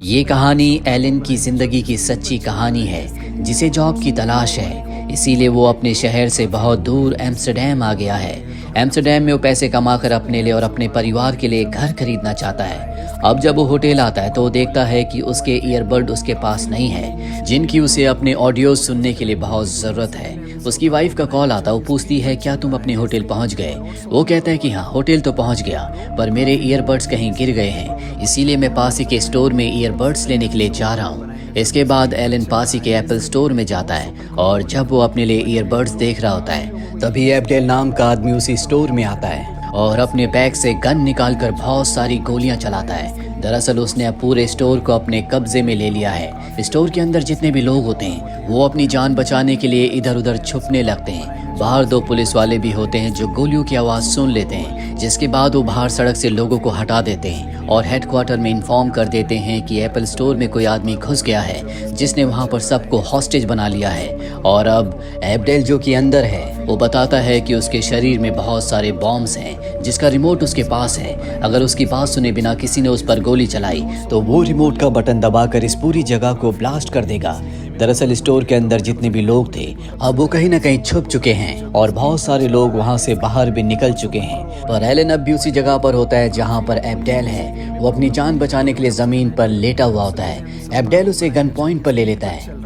ये कहानी एलन की जिंदगी की सच्ची कहानी है जिसे जॉब की तलाश है, इसीलिए वो अपने शहर से बहुत दूर एम्स्टर्डम आ गया है। एम्स्टर्डम में वो पैसे कमाकर अपने लिए और अपने परिवार के लिए घर खरीदना चाहता है। अब जब वो होटल आता है तो वो देखता है कि उसके ईयरबड उसके पास नहीं है, जिनकी उसे अपने ऑडियो सुनने के लिए बहुत ज़रूरत है। उसकी वाइफ का कॉल आता, वो पूछती है क्या तुम अपने होटल पहुंच गए। वो कहता है कि हाँ, होटल तो पहुंच गया, पर मेरे ईयरबड्स कहीं गिर गए हैं, इसीलिए मैं पास ही के स्टोर में ईयरबड्स लेने के लिए जा रहा हूँ। इसके बाद एलन पास ही के एप्पल स्टोर में जाता है और जब वो अपने लिए ईयरबड्स देख रहा होता है तभी एबडेल नाम का आदमी उसी स्टोर में आता है और अपने बैग से गन निकालकर बहुत सारी गोलियां चलाता है। दरअसल उसने अब पूरे स्टोर को अपने कब्जे में ले लिया है। स्टोर के अंदर जितने भी लोग होते हैं वो अपनी जान बचाने के लिए इधर उधर छुपने लगते हैं। बाहर दो पुलिस वाले भी होते हैं जो गोलियों की आवाज़ सुन लेते हैं, जिसके बाद वो बाहर सड़क से लोगों को हटा देते हैं और हेडक्वार्टर में इन्फॉर्म कर देते हैं कि एप्पल स्टोर में कोई आदमी घुस गया है जिसने वहाँ पर सबको हॉस्टेज बना लिया है। और अब एबडेल जो कि अंदर है वो बताता है कि उसके शरीर में बहुत सारे बॉम्ब्स हैं जिसका रिमोट उसके पास है। अगर उसकी बात सुने बिना किसी ने उस पर गोली चलाई तो वो रिमोट का बटन दबाकर इस पूरी जगह को ब्लास्ट कर देगा। दरअसल स्टोर के अंदर जितने भी लोग थे अब वो कहीं ना कहीं छुप चुके हैं और बहुत सारे लोग वहां से बाहर भी निकल चुके हैं, पर एलन अब भी उसी जगह पर होता है जहां पर एबडेल है। वो अपनी जान बचाने के लिए जमीन पर लेटा हुआ होता है। एबडेल उसे गन पॉइंट पर ले लेता है।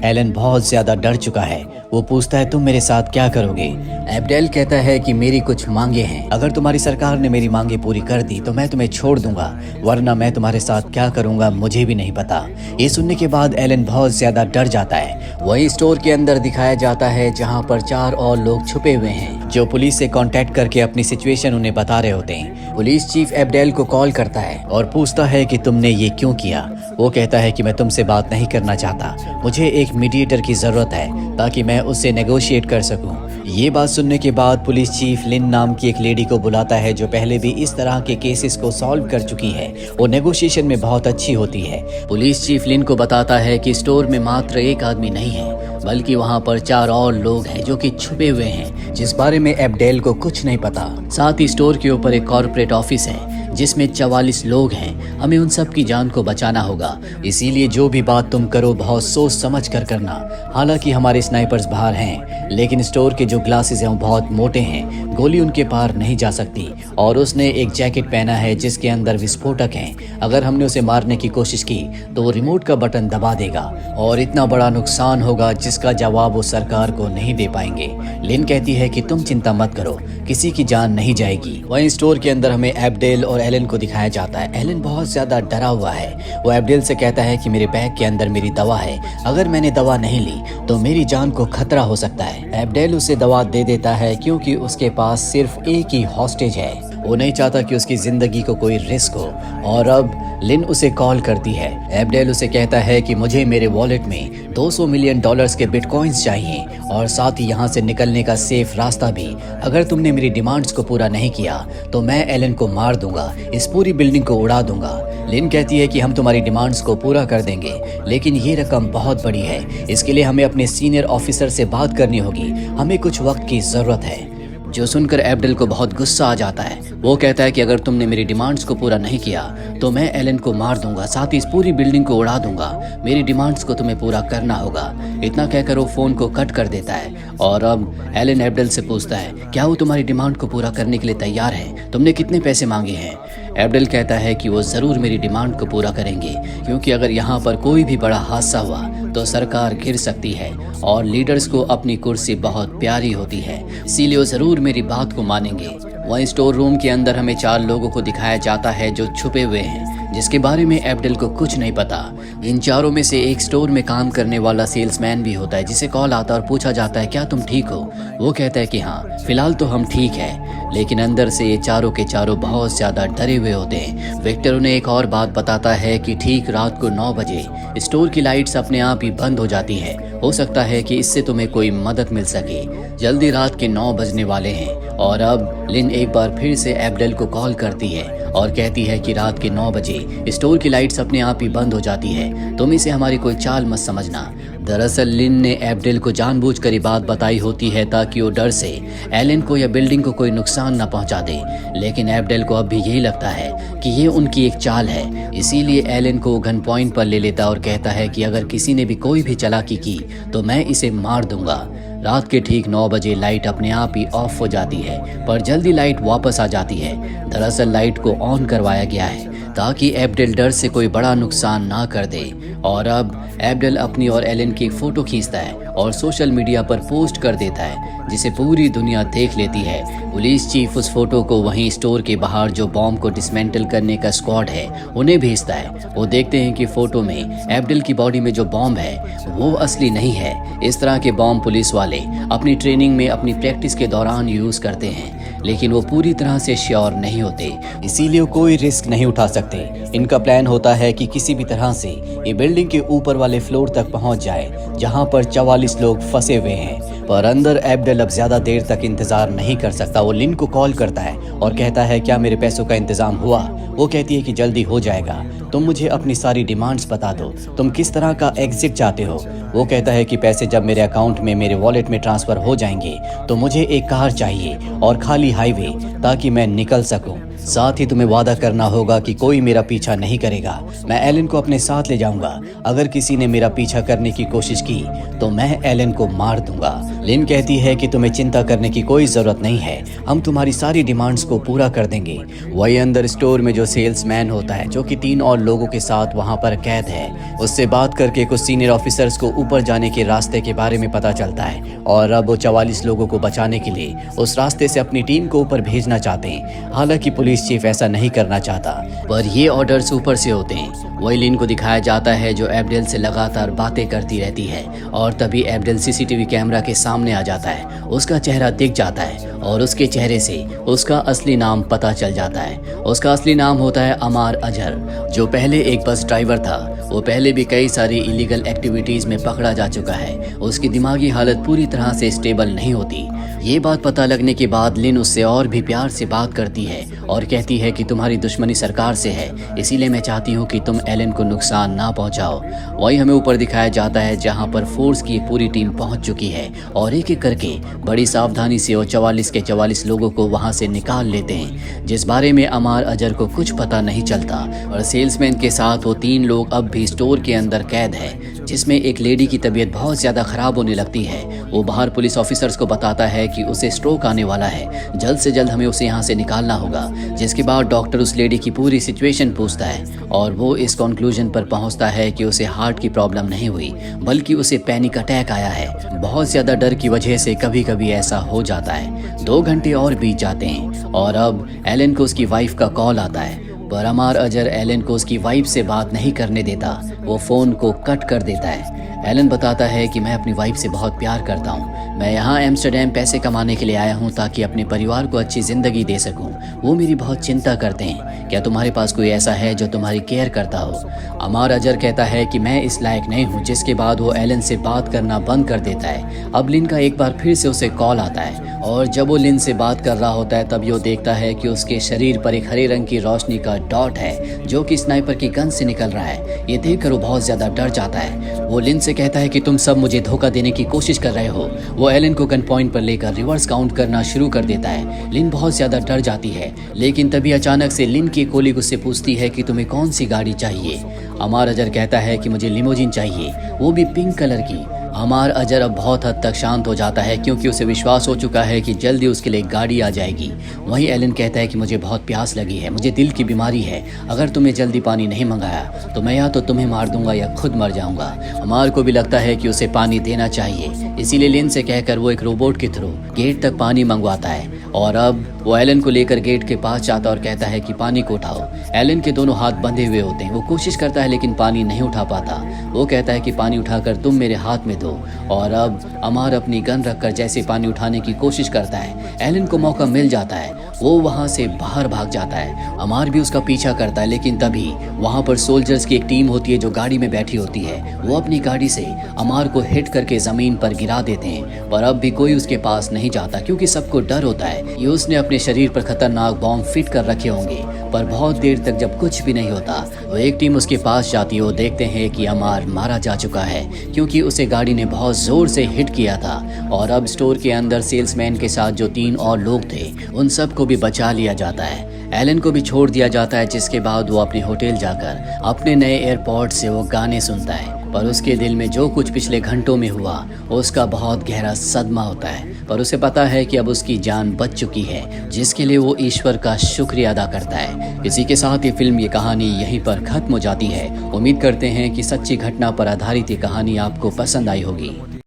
एलन बहुत ज्यादा डर चुका है। वो पूछता है तुम मेरे साथ क्या करोगे। एबडेल कहता है कि मेरी कुछ मांगे हैं, अगर तुम्हारी सरकार ने मेरी मांगे पूरी कर दी तो मैं तुम्हें छोड़ दूंगा, वरना मैं तुम्हारे साथ क्या करूंगा मुझे भी नहीं पता। ये सुनने के बाद एलन बहुत ज्यादा डर जाता है। वही स्टोर के अंदर दिखाया जाता है जहाँ पर 4 और लोग छुपे हुए हैं जो पुलिस से कांटेक्ट करके अपनी सिचुएशन उन्हें बता रहे होते हैं। पुलिस चीफ एबडेल को कॉल करता है और पूछता है कि तुमने ये क्यों किया। वो कहता है कि मैं तुमसे बात नहीं करना चाहता, मुझे एक मीडिएटर की जरूरत है ताकि मैं उससे नेगोशिएट कर सकूं। ये बात सुनने के बाद पुलिस चीफ लिन नाम की एक लेडी को बुलाता है जो पहले भी इस तरह के केसेस को सॉल्व कर चुकी है। वो नेगोशिएशन में बहुत अच्छी होती है। पुलिस चीफ लिन को बताता है कि स्टोर में मात्र एक आदमी नहीं है बल्कि वहाँ पर 4 और लोग हैं जो कि छुपे हुए हैं, जिस बारे में एबडेल को कुछ नहीं पता। साथ ही स्टोर के ऊपर एक कॉर्पोरेट ऑफिस है जिसमें 44 लोग हैं। हमें उन सब की जान को बचाना होगा, इसीलिए जो भी बात तुम करो बहुत सोच समझ कर करना। हालांकि हमारे स्नाइपर्स बाहर हैं, लेकिन स्टोर के जो ग्लासेस हैं वो बहुत मोटे हैं, गोली उनके पार नहीं जा सकती। और उसने एक जैकेट पहना है जिसके अंदर विस्फोटक हैं। अगर हमने उसे मारने की कोशिश की तो वो रिमोट का बटन दबा देगा और इतना बड़ा नुकसान होगा जिसका जवाब वो सरकार को नहीं दे पाएंगे। लिन कहती है कि तुम चिंता मत करो, किसी की जान नहीं जाएगी। वहीं स्टोर के अंदर हमें एबडेल और एलन को दिखाया जाता है। एलन बहुत ज्यादा डरा हुआ है। वो एबडेल से कहता है कि मेरे बैग के अंदर मेरी दवा है, अगर मैंने दवा नहीं ली तो मेरी जान को खतरा हो सकता है। एबडेल उसे दवा दे देता है क्योंकि उसके पास सिर्फ एक ही हॉस्टेज है। वो नहीं चाहता कि उसकी जिंदगी को कोई रिस्क हो। और अब लिन उसे कॉल करती है। एबडेल उसे कहता है कि मुझे मेरे वॉलेट में $200 मिलियन के बिटकॉइंस चाहिए और साथ ही यहाँ से निकलने का सेफ रास्ता भी। अगर तुमने मेरी डिमांड्स को पूरा नहीं किया तो मैं एलन को मार दूंगा, इस पूरी बिल्डिंग को उड़ा दूंगा। लिन कहती है कि हम तुम्हारी डिमांड्स को पूरा कर देंगे, लेकिन ये रकम बहुत बड़ी है, इसके लिए हमें अपने सीनियर ऑफिसर से बात करनी होगी, हमें कुछ वक्त की जरूरत है। जो सुनकर एबडेल को बहुत गुस्सा आ जाता है। वो कहता है कि अगर तुमने मेरी डिमांड्स को पूरा नहीं किया तो मैं एलन को मार दूंगा, साथ ही इस पूरी बिल्डिंग को उड़ा दूंगा, मेरी डिमांड्स को तुम्हें पूरा करना होगा। इतना कहकर वो फोन को कट कर देता है। और अब एलन एबडेल से पूछता है क्या वो तुम्हारी डिमांड को पूरा करने के लिए तैयार है, तुमने कितने पैसे मांगे हैं। एबडेल कहता है कि वो जरूर मेरी डिमांड को पूरा करेंगे, क्योंकि अगर यहाँ पर कोई भी बड़ा हादसा हुआ तो सरकार गिर सकती है और लीडर्स को अपनी कुर्सी बहुत प्यारी होती है, इसीलिए वो जरूर मेरी बात को मानेंगे। वहीं स्टोर रूम के अंदर हमें 4 लोगों को दिखाया जाता है जो छुपे हुए हैं, जिसके बारे में एबडेल को कुछ नहीं पता। इन 4 में से एक स्टोर में काम करने वाला सेल्समैन भी होता है, जिसे कॉल आता और पूछा जाता है क्या तुम ठीक हो। वो कहता है कि हाँ, फिलहाल तो हम ठीक है, लेकिन अंदर से ये चारों के चारों बहुत ज्यादा डरे हुए होते हैं। विक्टर उन्हें एक और बात बताता है कि ठीक रात को 9 बजे स्टोर की लाइट्स अपने आप ही बंद हो जाती है। हो सकता है कि इससे तुम्हें कोई मदद मिल सके। जल्दी रात के 9 बजने वाले हैं और अब लिन एक बार फिर से एबडेल को कॉल करती है और कहती है कि रात के 9 बजे स्टोर की लाइट्स अपने आप ही बंद हो जाती है, तुम इसे हमारी कोई चाल मत समझना। दरअसल लिन ने एब्डेल को जानबूझकर ये बात बताई होती है ताकि वो डर से एलन को या बिल्डिंग को कोई नुकसान न पहुंचा दे, लेकिन एब्डेल को अब भी यही लगता है कि ये उनकी एक चाल है। इसीलिए एलन को गन पॉइंट पर ले लेता और कहता है कि अगर किसी ने भी कोई भी चालाकी की तो मैं इसे मार दूंगा। रात के ठीक 9 बजे लाइट अपने आप ही ऑफ हो जाती है, पर जल्दी लाइट वापस आ जाती है। दरअसल लाइट को ऑन करवाया गया है ताकि एब्डेल डर से कोई बड़ा नुकसान ना कर दे। और अब एब्डेल अपनी और एलन की एक फोटो खींचता है और सोशल मीडिया पर पोस्ट कर देता है, जिसे पूरी दुनिया देख लेती है। पुलिस चीफ उस फोटो को वहीं स्टोर के बाहर जो बॉम्ब को डिसमेंटल करने का स्क्वाड है उन्हें भेजता है। वो देखते हैं कि फोटो में एब्डेल की बॉडी में जो बॉम्ब है वो असली नहीं है। इस तरह के बॉम्ब पुलिस वाले अपनी ट्रेनिंग में अपनी प्रैक्टिस के दौरान यूज करते हैं, लेकिन वो पूरी तरह से श्योर नहीं होते, इसीलिए कोई रिस्क नहीं उठा सकते। इनका प्लान होता है कि किसी भी तरह से ये बिल्डिंग के ऊपर वाले फ्लोर तक पहुंच जाए जहां पर 44 लोग फंसे हुए हैं। पर अंदर एब्डेल अब ज्यादा देर तक इंतजार नहीं कर सकता। वो लिन को कॉल करता है और कहता है क्या मेरे पैसों का इंतजाम हुआ? वो कहती है कि जल्दी हो जाएगा, तुम मुझे अपनी सारी डिमांड्स बता दो, तुम किस तरह का एग्जिट चाहते हो। वो कहता है कि पैसे जब मेरे अकाउंट में मेरे वॉलेट में ट्रांसफर हो जाएंगे तो मुझे एक कार चाहिए और खाली हाईवे ताकि मैं निकल सकूं। साथ ही तुम्हें वादा करना होगा कि कोई मेरा पीछा नहीं करेगा। मैं एलन को अपने साथ ले जाऊंगा। अगर किसी ने मेरा पीछा करने की कोशिश की तो मैं एलन को मार दूंगा। लिन कहती है कि तुम्हें चिंता करने की कोई जरूरत नहीं है, हम तुम्हारी सारी डिमांड्स को पूरा कर देंगे। वही अंदर स्टोर में जो सेल्समैन होता है, जो कि 3 और लोगों के साथ वहां पर कैद है, उससे बात करके कुछ सीनियर ऑफिसर्स को ऊपर जाने के रास्ते के बारे में पता चलता है और अब वो 44 लोगों को बचाने के लिए उस रास्ते से अपनी टीम को ऊपर भेजना चाहते हैं। हालांकि पुलिस चीफ ऐसा नहीं करना चाहता, पर ये ऑर्डर्स ऊपर से होते हैं। वही लिन को दिखाया जाता है जो एब्डेल से लगातार बातें करती रहती है और तभी एब्डेल सीसीटीवी कैमरा के सामने आ जाता है। उसका चेहरा दिख जाता है और उसके चेहरे से उसका असली नाम पता चल जाता है। उसका असली नाम होता है अमार अजहर, जो पहले एक बस ड्राइवर था। वो पहले भी कई सारी इलीगल एक्टिविटीज में पकड़ा जा चुका है। उसकी दिमागी हालत पूरी तरह से स्टेबल नहीं होती। ये बात पता लगने के बाद लिन उससे और भी प्यार से बात करती है और कहती है कि तुम्हारी दुश्मनी सरकार से है, इसीलिए मैं चाहती हूँ कि तुम एलन को नुकसान ना पहुँचाओ। वही हमें ऊपर दिखाया जाता है जहाँ पर फोर्स की पूरी टीम पहुँच चुकी है और एक एक करके बड़ी सावधानी से वो 44 के 44 लोगों को वहाँ से निकाल लेते हैं, जिस बारे में अमार अजहर को कुछ पता नहीं चलता। और सेल्समैन के साथ वो 3 लोग अब भी स्टोर के अंदर कैद है, जिसमें एक लेडी की तबीयत बहुत ज्यादा खराब होने लगती है। वो बाहर पुलिस ऑफिसर्स को बताता है कि उसे स्ट्रोक आने वाला है, जल्द से जल्द हमें उसे यहाँ से निकालना होगा। जिसके बाद डॉक्टर उस लेडी की पूरी सिचुएशन पूछता है और वो इस कंक्लूजन पर पहुंचता है कि उसे हार्ट की प्रॉब्लम नहीं हुई, बल्कि उसे पैनिक अटैक आया है। बहुत ज्यादा डर की वजह से कभी कभी ऐसा हो जाता है। 2 घंटे और बीत जाते हैं और अब एलन को उसकी वाइफ का कॉल आता है, पर अमार अजहर एलन को उसकी वाइफ से बात नहीं करने देता। वो फोन को कट कर देता है। एलन बताता है कि मैं अपनी वाइफ से बहुत प्यार करता हूँ। मैं यहाँ एम्स्टर्डम पैसे कमाने के लिए आया हूँ ताकि अपने परिवार को अच्छी जिंदगी दे सकूँ। वो मेरी बहुत चिंता करते हैं। क्या तुम्हारे पास कोई ऐसा है जो तुम्हारी केयर करता हो? अमार अजहर कहता है कि मैं इस लायक नहीं हूँ, जिसके बाद वो एलन से बात करना बंद कर देता है। अब लिन का एक बार फिर से उसे कॉल आता है और जब वो लिन से बात कर रहा होता है तब वो देखता है कि उसके शरीर पर एक हरे रंग की रोशनी का डॉट है जो कि स्नाइपर की गन से निकल रहा है। ये देखकर वो बहुत ज्यादा डर जाता है। वो लिन से कहता है कि तुम सब मुझे धोखा देने की कोशिश कर रहे हो। वो एलन को गन पॉइंट पर लेकर रिवर्स काउंट करना शुरू कर देता है। लिन बहुत ज्यादा डर जाती है, लेकिन तभी अचानक से लिन की कोलीग उससे पूछती है कि तुम्हें कौन सी गाड़ी चाहिए। अमार अजहर कहता है कि मुझे लिमोजिन चाहिए, वो भी पिंक कलर की। अमार अजहर अब बहुत हद तक शांत हो जाता है क्योंकि उसे विश्वास हो चुका है कि जल्दी उसके लिए गाड़ी आ जाएगी। वहीं एलन कहता है कि मुझे बहुत प्यास लगी है, मुझे दिल की बीमारी है, अगर तुमने जल्दी पानी नहीं मंगाया तो मैं या तो तुम्हें मार दूंगा या खुद मर जाऊंगा। अमार को भी लगता है कि उसे पानी देना चाहिए, इसीलिए लिन से कहकर वो एक रोबोट के थ्रू गेट तक पानी मंगवाता है और अब वो एलन को लेकर गेट के पास जाता और कहता है कि पानी को उठाओ। एलन के दोनों हाथ बंधे हुए होते हैं। वो कोशिश करता है लेकिन पानी नहीं उठा पाता। वो कहता है कि पानी उठाकर तुम मेरे हाथ में दो और अब अमार अपनी गन रखकर जैसे पानी उठाने की कोशिश करता है, एलन को मौका मिल जाता है। वो वहां से बाहर भाग जाता है। अमार भी उसका पीछा करता है, लेकिन तभी वहां पर सोल्जर्स की एक टीम होती है जो गाड़ी में बैठी होती है। वो अपनी गाड़ी से अमार को हिट करके जमीन पर गिरा देते हैं, पर अब भी कोई उसके पास नहीं जाता क्योंकि सबको डर होता है कि उसने अपनी अपने शरीर पर खतरनाक बॉम्ब फिट कर रखे होंगे, पर बहुत देर तक जब कुछ भी नहीं होता, वो एक टीम उसके पास जाती है और देखते हैं कि अमार मारा जा चुका है क्योंकि उसे गाड़ी ने बहुत जोर से हिट किया था। और अब स्टोर के अंदर सेल्समैन के साथ जो 3 और लोग थे, उन सब को भी बचा लिया जाता है। एलन को भी छोड़ दिया जाता है, जिसके बाद वो अपने होटल जाकर अपने नए एयरपोर्ट से वो गाने सुनता है। पर उसके दिल में जो कुछ पिछले घंटों में हुआ, उसका बहुत गहरा सदमा होता है। पर उसे पता है कि अब उसकी जान बच चुकी है, जिसके लिए वो ईश्वर का शुक्रिया अदा करता है। इसी के साथ ये फिल्म, ये कहानी यहीं पर खत्म हो जाती है। उम्मीद करते हैं कि सच्ची घटना पर आधारित ये कहानी आपको पसंद आई होगी।